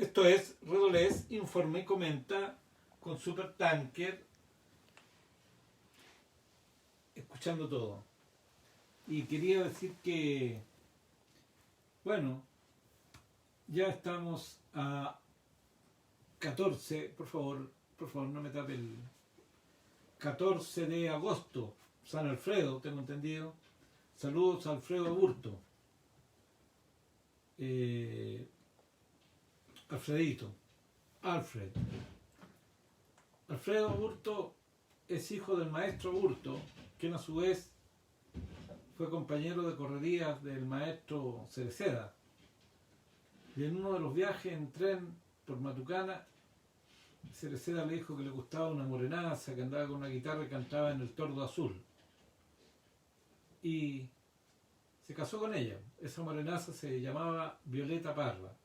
Esto es Redolés informa y comenta con Supertanker, escuchando todo. Y quería decir que, bueno, ya estamos a 14, por favor, no me tape el 14 de agosto, San Alfredo, tengo entendido. Saludos a Alfredo Aburto. Alfredito. Alfredo Aburto es hijo del maestro Aburto, quien a su vez fue compañero de correrías del maestro Cereceda. Y en uno de los viajes en tren por Matucana, Cereceda le dijo que le gustaba una morenaza que andaba con una guitarra y cantaba en el Tordo Azul. Y se casó con ella. Esa morenaza se llamaba Violeta Parra.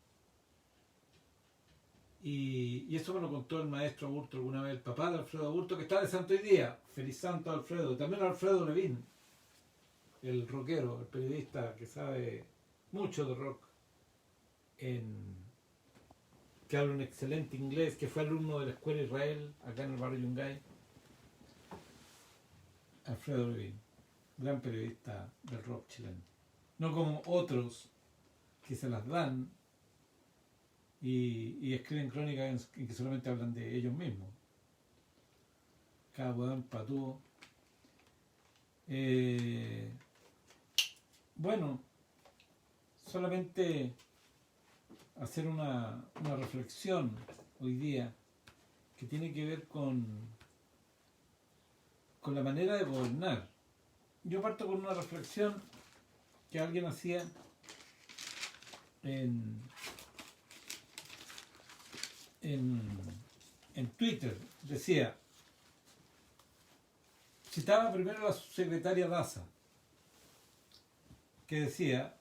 Y eso me lo contó el maestro Aburto alguna vez, el papá de Alfredo Aburto, que está de santo hoy día. Feliz santo Alfredo. También Alfredo Levin, el rockero, el periodista que sabe mucho de rock, que habla un excelente inglés, que fue alumno de la Escuela Israel, acá en el barrio Yungay. Alfredo Levin, gran periodista del rock chileno. No como otros que se las dan y escriben crónicas en que solamente hablan de ellos mismos. Cada hueón patúo. Bueno, solamente hacer una reflexión hoy día que tiene que ver con la manera de gobernar. Yo parto con una reflexión que alguien hacía en Twitter. Decía, citaba primero a la subsecretaria Daza, que decía,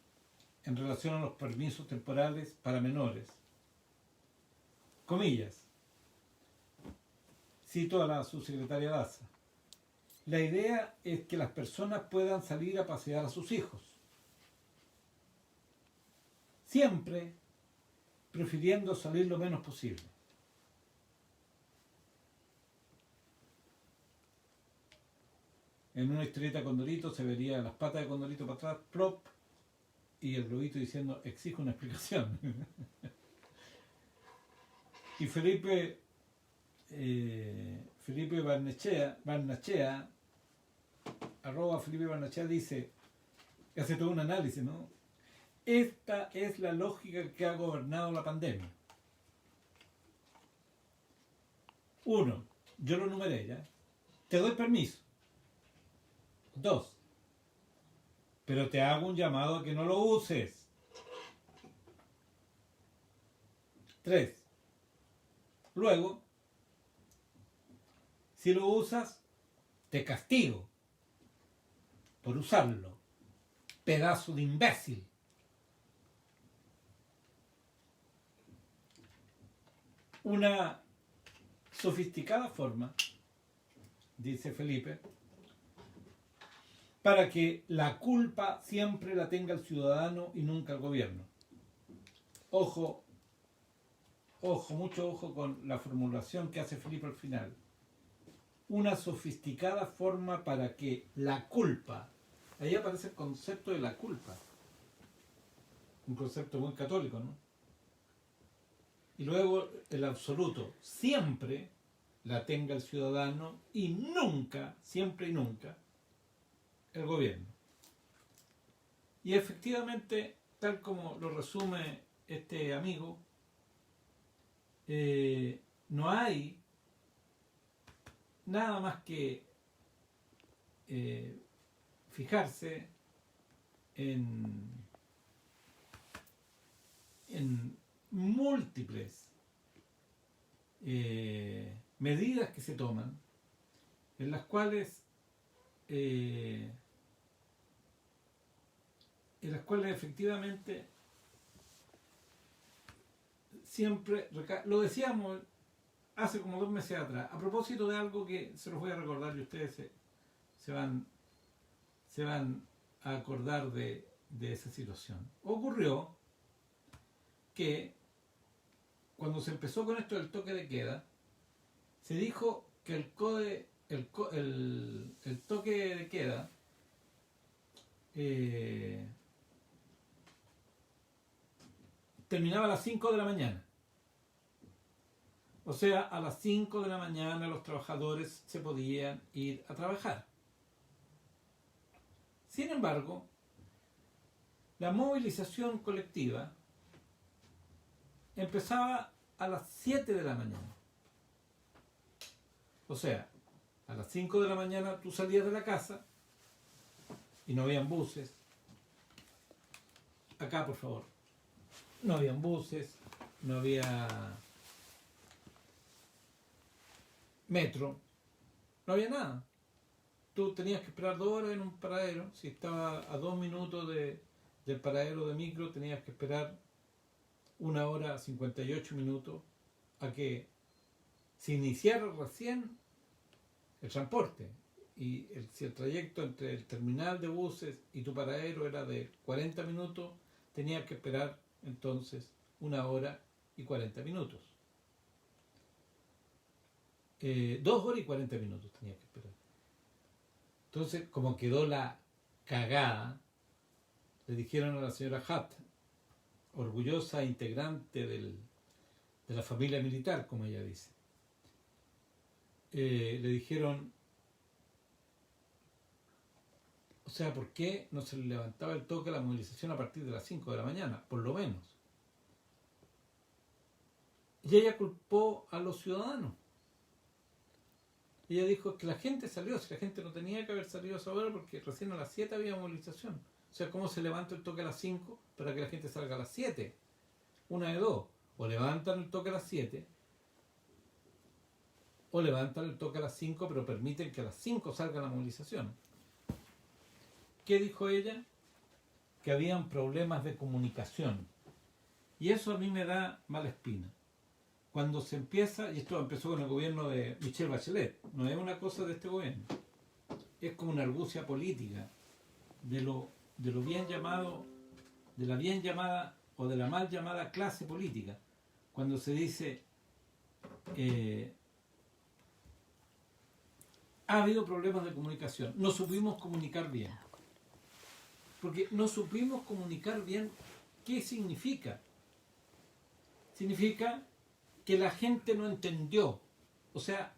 en relación a los permisos temporales para menores, comillas, cito a la subsecretaria Daza: la idea es que las personas puedan salir a pasear a sus hijos, siempre prefiriendo salir lo menos posible. En una historieta Condorito se vería las patas de Condorito para atrás, plop, y el globito diciendo, exijo una explicación. Y Felipe Barnechea, arroba Felipe Barnechea, dice, hace todo un análisis, ¿no? Esta es la lógica que ha gobernado la pandemia. 1. Yo lo numeré, ¿ya? Te doy permiso. 2. Pero te hago un llamado a que no lo uses. 3. Luego, si lo usas, te castigo por usarlo. Pedazo de imbécil. Una sofisticada forma, dice Felipe, para que la culpa siempre la tenga el ciudadano y nunca el gobierno. Ojo, mucho ojo con la formulación que hace Felipe al final. Una sofisticada forma para que la culpa, ahí aparece el concepto de la culpa, un concepto muy católico, ¿no? Y luego el absoluto, siempre la tenga el ciudadano y nunca, siempre y nunca, el gobierno. Y efectivamente, tal como lo resume este amigo, no hay nada más que fijarse en múltiples medidas que se toman, en las cuales efectivamente siempre lo decíamos hace como 2 meses atrás, a propósito de algo que se los voy a recordar y ustedes se van a acordar de esa situación. Ocurrió que cuando se empezó con esto del toque de queda, se dijo que el toque de queda terminaba a las 5 de la mañana. O sea, a las 5 de la mañana los trabajadores se podían ir a trabajar. Sin embargo, la movilización colectiva empezaba a las 7 de la mañana. O sea, a las 5 de la mañana tú salías de la casa y no habían buses. Acá, por favor. No habían buses, no había metro, no había nada. Tú tenías que esperar 2 horas en un paradero. Si estaba a 2 minutos del paradero de micro, tenías que esperar 1 hora 58 minutos a que se iniciara recién el transporte. Y si el trayecto entre el terminal de buses y tu paradero era de 40 minutos, tenías que esperar entonces 1 hora y 40 minutos. 2 horas y 40 minutos tenías que esperar. Entonces, como quedó la cagada, le dijeron a la señora Hutt, orgullosa integrante de la familia militar, como ella dice, le dijeron, o sea, ¿por qué no se le levantaba el toque a la movilización a partir de las 5 de la mañana? Por lo menos. Y ella culpó a los ciudadanos. Ella dijo que la gente salió, si la gente no tenía que haber salido a esa hora porque recién a las 7 había movilización. O sea, ¿cómo se levanta el toque a las 5 para que la gente salga a las 7? Una de dos. O levantan el toque a las 7, o levantan el toque a las 5, pero permiten que a las 5 salga la movilización. ¿Qué dijo ella? Que habían problemas de comunicación. Y eso a mí me da mala espina. Cuando se empieza, y esto empezó con el gobierno de Michelle Bachelet, no es una cosa de este gobierno, es como una argucia política de lo bien llamado, de la bien llamada o de la mal llamada clase política, cuando se dice ha habido problemas de comunicación, no supimos comunicar bien, porque no supimos comunicar bien. ¿Qué significa? Significa que la gente no entendió, o sea,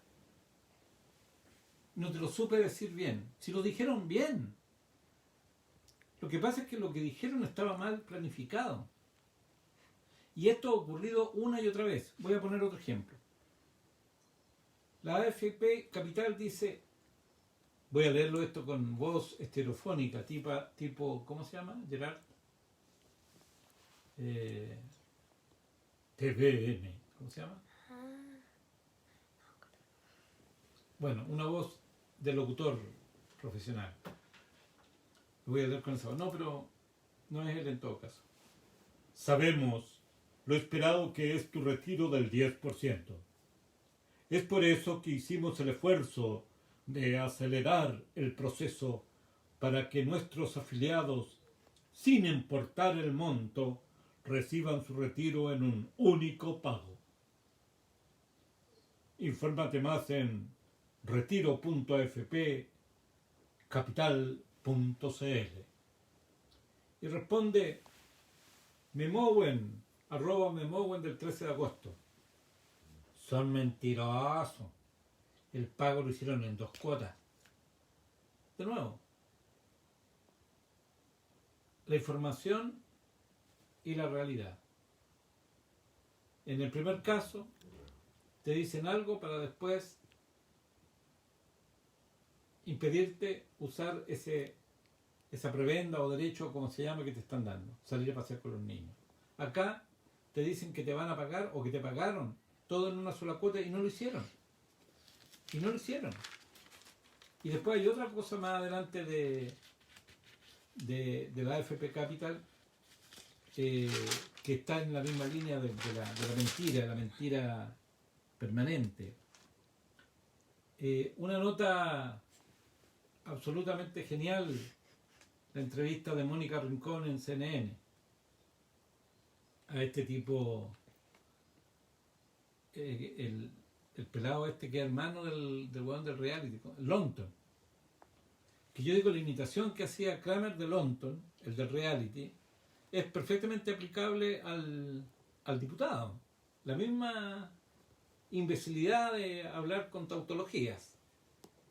no te lo supe decir bien. Si lo dijeron bien, lo que pasa es que lo que dijeron estaba mal planificado. Y esto ha ocurrido una y otra vez. Voy a poner otro ejemplo. La AFP Capital dice, voy a leerlo esto con voz estereofónica, tipo ¿cómo se llama? Gerard. TVN, ¿cómo se llama? Bueno, una voz de locutor profesional. Lo voy a leer con esa voz. No, pero no es él en todo caso. Sabemos lo esperado que es tu retiro del 10%. Es por eso que hicimos el esfuerzo de acelerar el proceso para que nuestros afiliados, sin importar el monto, reciban su retiro en un único pago. Infórmate más en retiro.afpcapital.cl. Y responde Memowen, @Memowen del 13 de agosto. Son mentirosos. El pago lo hicieron en 2 cuotas. De nuevo, la información y la realidad. En el primer caso, te dicen algo para después impedirte usar esa prebenda o derecho, como se llama, que te están dando, salir a pasear con los niños. Acá te dicen que te van a pagar o que te pagaron todo en una sola cuota y no lo hicieron. Y no lo hicieron. Y después hay otra cosa más adelante de la AFP Capital que está en la misma línea de la mentira permanente. Una nota absolutamente genial, la entrevista de Mónica Rincón en CNN a este tipo el pelado este que es hermano del weón del reality, Longton. Que yo digo, la imitación que hacía Kramer de Longton, el del reality, es perfectamente aplicable al diputado. La misma imbecilidad de hablar con tautologías.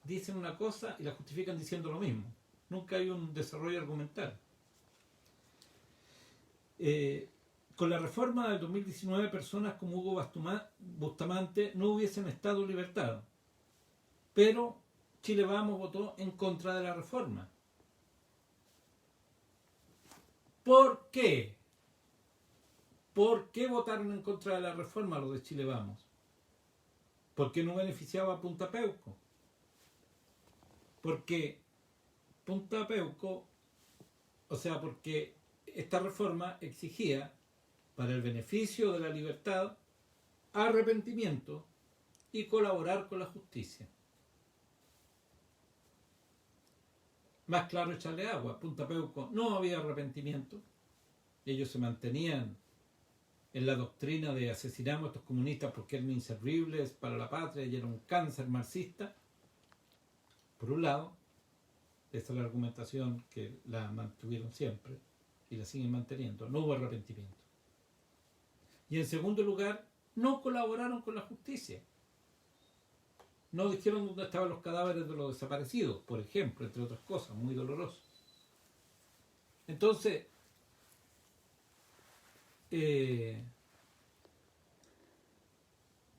Dicen una cosa y la justifican diciendo lo mismo. Nunca hay un desarrollo argumental. Con la reforma del 2019, personas como Hugo Bustamante no hubiesen estado libertados. Pero Chile Vamos votó en contra de la reforma. ¿Por qué? ¿Por qué votaron en contra de la reforma los de Chile Vamos? Porque no beneficiaba a Punta Peuco. Porque Punta Peuco, o sea, porque esta reforma exigía, para el beneficio de la libertad, arrepentimiento y colaborar con la justicia. Más claro, echarle agua. Punta Peuco no había arrepentimiento. Ellos se mantenían en la doctrina de asesinamos a estos comunistas porque eran inservibles para la patria y era un cáncer marxista. Por un lado, esta es la argumentación que la mantuvieron siempre y la siguen manteniendo. No hubo arrepentimiento. Y en segundo lugar, no colaboraron con la justicia. No dijeron dónde estaban los cadáveres de los desaparecidos, por ejemplo, entre otras cosas, muy doloroso. Entonces,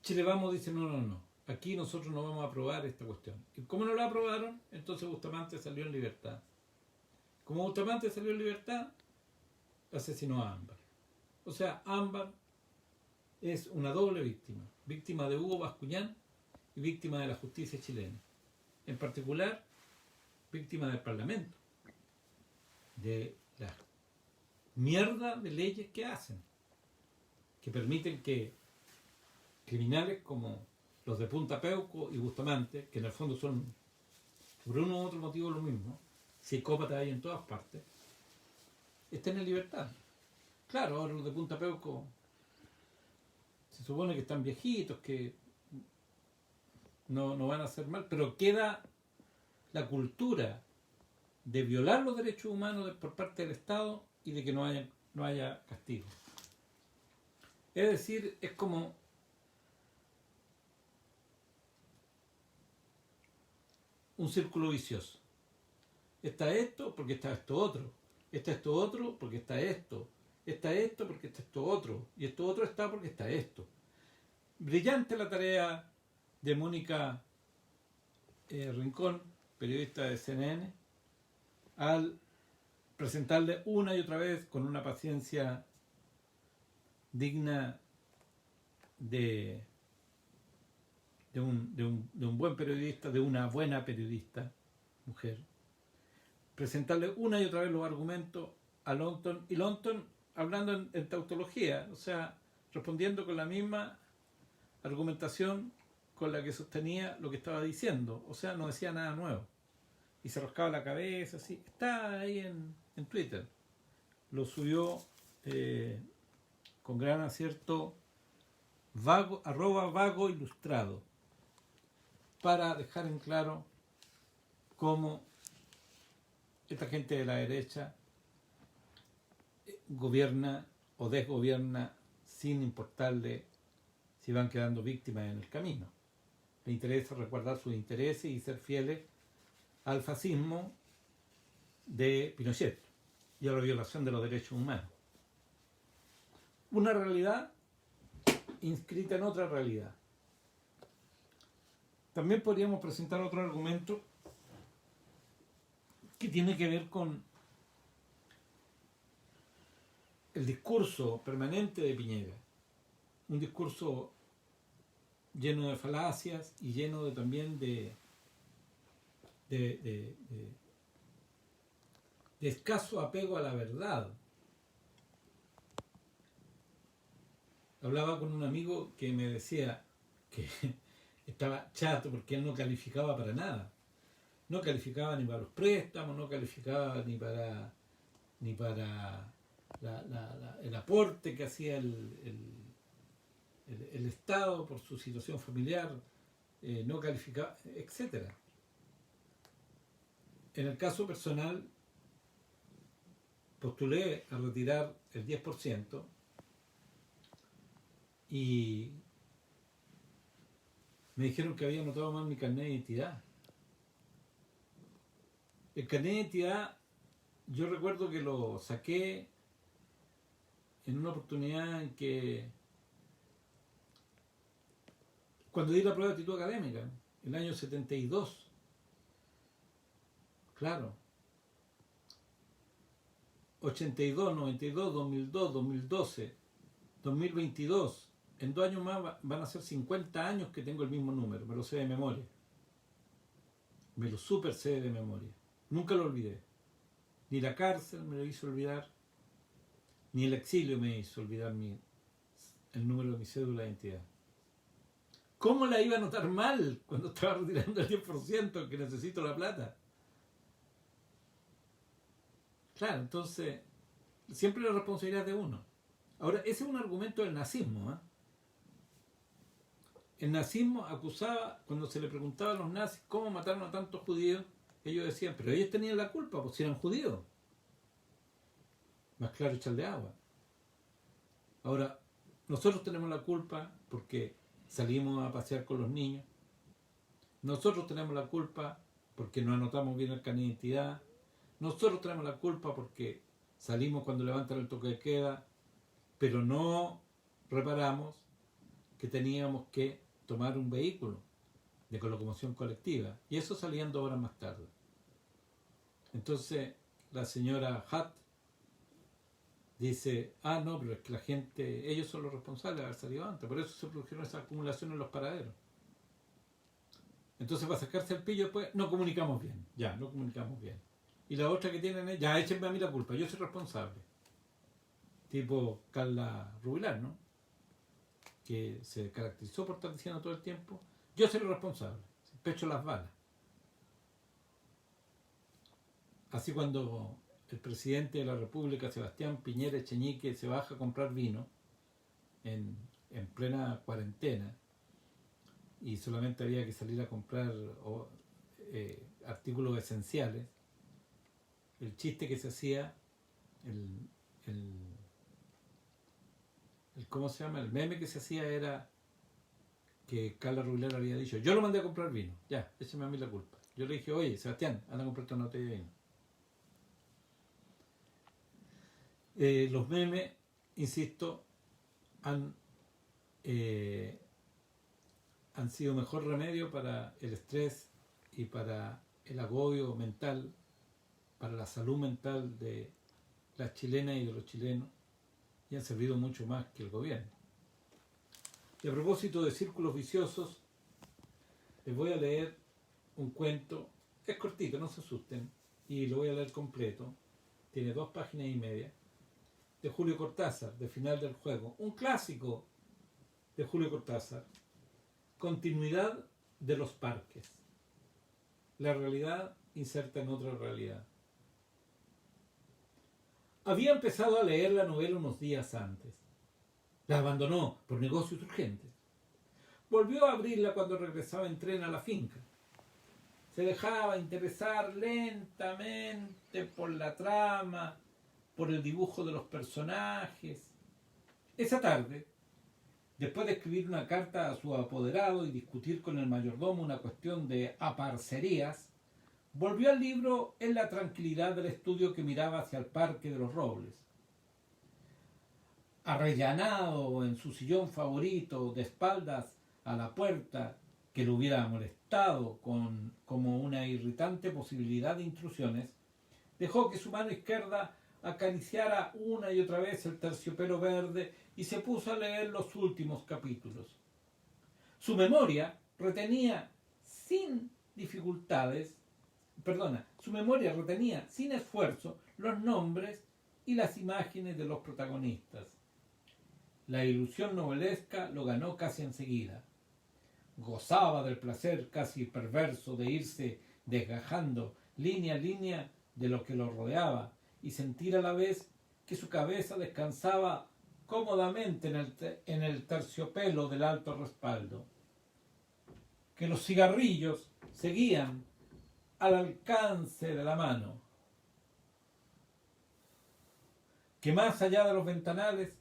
Chile Vamos dice, no, aquí nosotros no vamos a aprobar esta cuestión. Y como no la aprobaron, entonces Bustamante salió en libertad. Como Bustamante salió en libertad, asesinó a Ámbar. O sea, Ámbar es una doble víctima. Víctima de Hugo Bascuñán y víctima de la justicia chilena. En particular, víctima del Parlamento. De la mierda de leyes que hacen. Que permiten que criminales como los de Punta Peuco y Bustamante, que en el fondo son por uno u otro motivo lo mismo, psicópatas hay en todas partes, estén en libertad. Claro, ahora los de Punta Peuco se supone que están viejitos, que no van a hacer mal, pero queda la cultura de violar los derechos humanos por parte del Estado y de que no haya castigo. Es decir, es como un círculo vicioso. Está esto porque está esto otro. Está esto otro porque está esto. Está esto porque está esto otro. Y esto otro está porque está esto. Brillante la tarea de Mónica Rincón, periodista de CNN, al presentarle una y otra vez con una paciencia digna de un buen periodista, de una buena periodista, mujer, presentarle una y otra vez los argumentos a Longton, y Longton hablando en tautología, o sea, respondiendo con la misma argumentación con la que sostenía lo que estaba diciendo, o sea, no decía nada nuevo, y se rascaba la cabeza, así. Está ahí en Twitter, lo subió con gran acierto @vago ilustrado, para dejar en claro cómo esta gente de la derecha gobierna o desgobierna sin importarle si van quedando víctimas en el camino. Le interesa resguardar sus intereses y ser fieles al fascismo de Pinochet y a la violación de los derechos humanos. Una realidad inscrita en otra realidad. También podríamos presentar otro argumento que tiene que ver con el discurso permanente de Piñera. Un discurso lleno de falacias y lleno también de escaso apego a la verdad. Hablaba con un amigo que me decía que estaba chato porque él no calificaba para nada. No calificaba ni para los préstamos, no calificaba ni para el aporte que hacía el el Estado, por su situación familiar, no calificaba, etcétera. En el caso personal, postulé a retirar el 10% y me dijeron que había anotado mal mi carnet de identidad. El carnet de identidad, yo recuerdo que lo saqué en una oportunidad en que, cuando di la prueba de actitud académica, en el año 72, claro, 82, 92, 2002, 2012, 2022, en 2 años más van a ser 50 años que tengo el mismo número, me lo sé de memoria, me lo super sé de memoria, nunca lo olvidé, ni la cárcel me lo hizo olvidar, ni el exilio me hizo olvidar el número de mi cédula de identidad. ¿Cómo la iba a notar mal cuando estaba retirando el 10% que necesito la plata? Claro, entonces, siempre la responsabilidad de uno. Ahora, ese es un argumento del nazismo. El nazismo acusaba, cuando se le preguntaba a los nazis cómo mataron a tantos judíos, ellos decían, pero ellos tenían la culpa, pues si eran judíos. Más claro echarle agua. Ahora, nosotros tenemos la culpa porque salimos a pasear con los niños. Nosotros tenemos la culpa porque no anotamos bien el carnet de identidad. Nosotros tenemos la culpa porque salimos cuando levantan el toque de queda, pero no reparamos que teníamos que tomar un vehículo de locomoción colectiva. Y eso salían 2 horas más tarde. Entonces, la señora Hatt dice, no, pero es que la gente, ellos son los responsables de haber salido antes, por eso se produjeron esas acumulaciones en los paraderos. Entonces, para sacarse el pillo después, no comunicamos bien, no comunicamos bien. Y la otra que tienen es, échenme a mí la culpa, yo soy responsable. Tipo Carla Rubilar, ¿no? Que se caracterizó por estar diciendo todo el tiempo, yo soy el responsable, pecho las balas. Así cuando el presidente de la República, Sebastián Piñera Echeñique, se baja a comprar vino en plena cuarentena y solamente había que salir a comprar artículos esenciales, el chiste que se hacía, ¿cómo se llama? El meme que se hacía era que Carla Rubilar había dicho, yo lo mandé a comprar vino, échame a mí la culpa. Yo le dije, oye, Sebastián, anda a comprarte una botella de vino. Los memes, insisto, han sido mejor remedio para el estrés y para el agobio mental, para la salud mental de las chilenas y de los chilenos, y han servido mucho más que el gobierno. Y a propósito de círculos viciosos, les voy a leer un cuento, es cortito, no se asusten, y lo voy a leer completo, tiene 2 páginas y media, de Julio Cortázar, de Final del Juego, un clásico de Julio Cortázar, continuidad de los parques, la realidad inserta en otra realidad. Había empezado a leer la novela unos días antes, la abandonó por negocios urgentes, volvió a abrirla cuando regresaba en tren a la finca, se dejaba interesar lentamente por la trama, por el dibujo de los personajes. Esa tarde, después de escribir una carta a su apoderado y discutir con el mayordomo una cuestión de aparcerías, volvió al libro en la tranquilidad del estudio que miraba hacia el Parque de los Robles. Arrellanado en su sillón favorito, de espaldas a la puerta que lo hubiera molestado como una irritante posibilidad de intrusiones, dejó que su mano izquierda acariciara una y otra vez el terciopelo verde y se puso a leer los últimos capítulos. Su memoria retenía sin esfuerzo los nombres y las imágenes de los protagonistas. La ilusión novelesca lo ganó casi enseguida. Gozaba del placer casi perverso de irse desgajando línea a línea de lo que lo rodeaba y sentir a la vez que su cabeza descansaba cómodamente en el terciopelo del alto respaldo, que los cigarrillos seguían al alcance de la mano, que más allá de los ventanales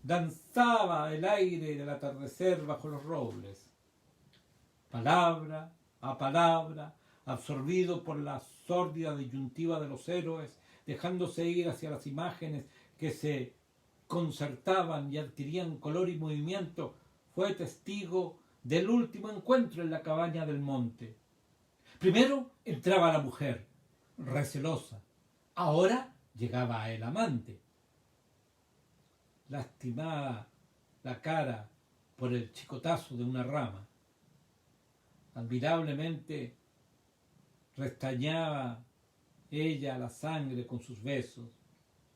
danzaba el aire del atardecer bajo los robles, palabra a palabra, absorbido por la sórdida disyuntiva de los héroes, dejándose ir hacia las imágenes que se concertaban y adquirían color y movimiento, fue testigo del último encuentro en la cabaña del monte. Primero entraba la mujer, recelosa. Ahora llegaba el amante. Lastimada la cara por el chicotazo de una rama. Admirablemente restañaba ella la sangre con sus besos,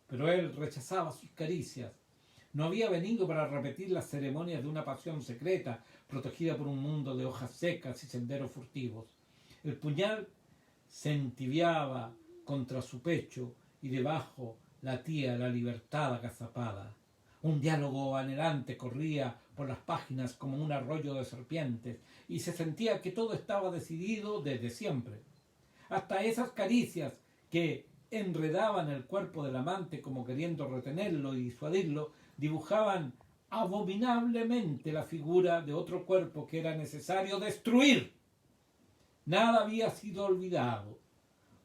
pero él rechazaba sus caricias. No había venido para repetir las ceremonias de una pasión secreta, protegida por un mundo de hojas secas y senderos furtivos. El puñal se entibiaba contra su pecho y debajo latía la libertad agazapada. Un diálogo anhelante corría por las páginas como un arroyo de serpientes y se sentía que todo estaba decidido desde siempre. Hasta esas caricias que enredaban el cuerpo del amante como queriendo retenerlo y disuadirlo, dibujaban abominablemente la figura de otro cuerpo que era necesario destruir. Nada había sido olvidado.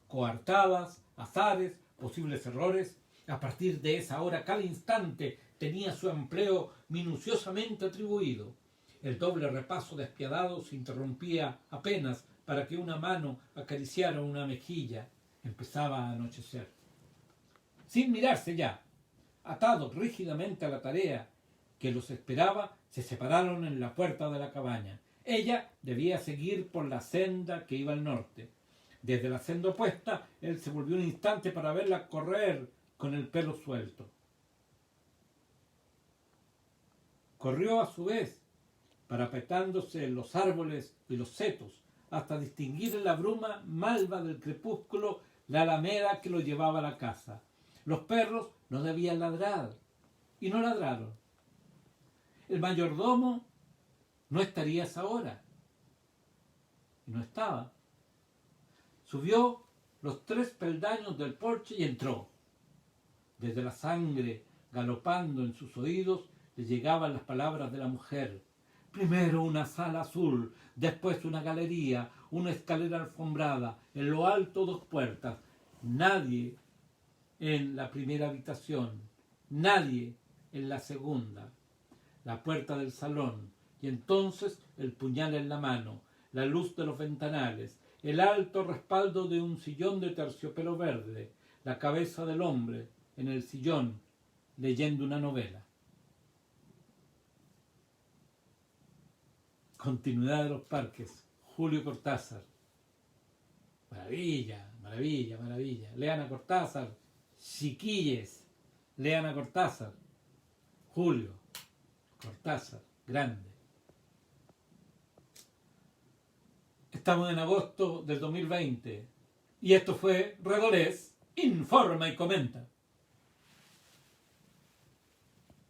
Coartadas, azares, posibles errores, a partir de esa hora cada instante tenía su empleo minuciosamente atribuido. El doble repaso despiadado se interrumpía apenas para que una mano acariciara una mejilla. Empezaba a anochecer. Sin mirarse ya, atados rígidamente a la tarea que los esperaba, se separaron en la puerta de la cabaña. Ella debía seguir por la senda que iba al norte. Desde la senda opuesta, él se volvió un instante para verla correr con el pelo suelto. Corrió a su vez, parapetándose en los árboles y los setos, hasta distinguir en la bruma malva del crepúsculo la alameda que lo llevaba a la casa. Los perros no debían ladrar, y no ladraron. El mayordomo no estaría a esa hora, y no estaba. Subió los 3 peldaños del porche y entró. Desde la sangre galopando en sus oídos le llegaban las palabras de la mujer. Primero una sala azul, después una galería, una escalera alfombrada, en lo alto 2 puertas. Nadie en la primera habitación, nadie en la segunda. La puerta del salón, y entonces el puñal en la mano, la luz de los ventanales, el alto respaldo de un sillón de terciopelo verde, la cabeza del hombre en el sillón leyendo una novela. Continuidad de los parques, Julio Cortázar. Maravilla, maravilla, maravilla. Lean a Cortázar, chiquilles, lean a Cortázar. Julio Cortázar, grande. Estamos en agosto del 2020 y esto fue Redolés Informa y Comenta.